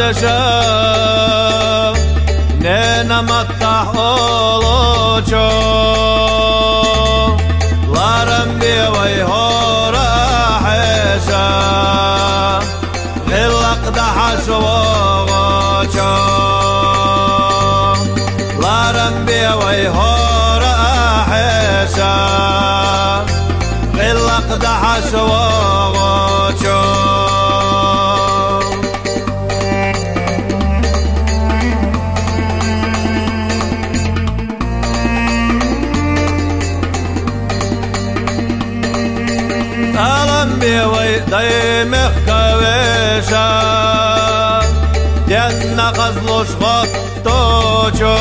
دشا ننمطح أولوشو لارم بيوي هورا حيشا للقدح شوغوشو لارم بيوي هورا حيشا للقدح شوغوشو بيوي دايمخ كويشا دينا خزلوش غطوشو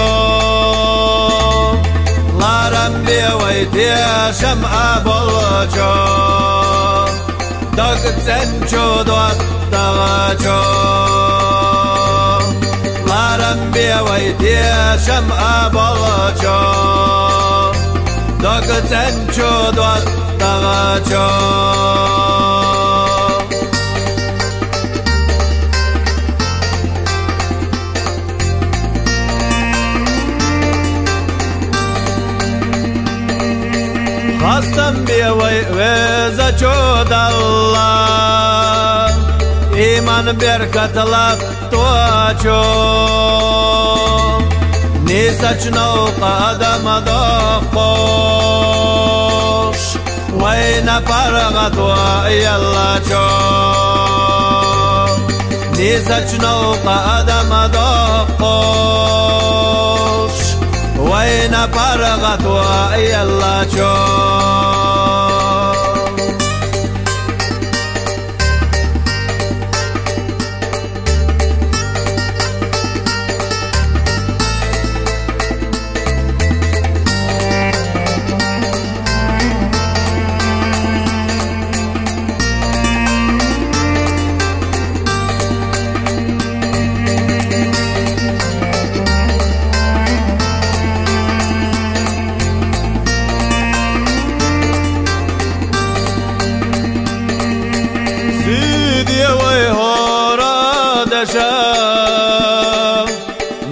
لارم بيوي ديشم أبولشو دق تنشو دوات دغشو لارم بيوي ديشم أبولشو دق تنشو دوات دغشو خواستم بیوی ویزا چود الله ایمان برکت لب تو چو نیسچ نو قدم دخوش وین پرغت و یلا چو نیسچ نو قدم دخوش وين فرغت ويلا شوف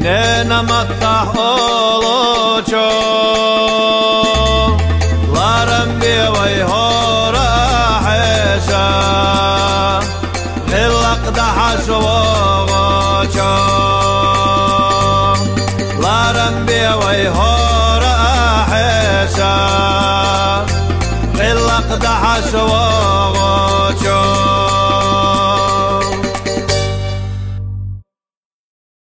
ننمطح أولوشو لارم بيوي هورا حيشا للقدح شوغوشو لارم بيوي هورا حيشا للقدح شوغوشو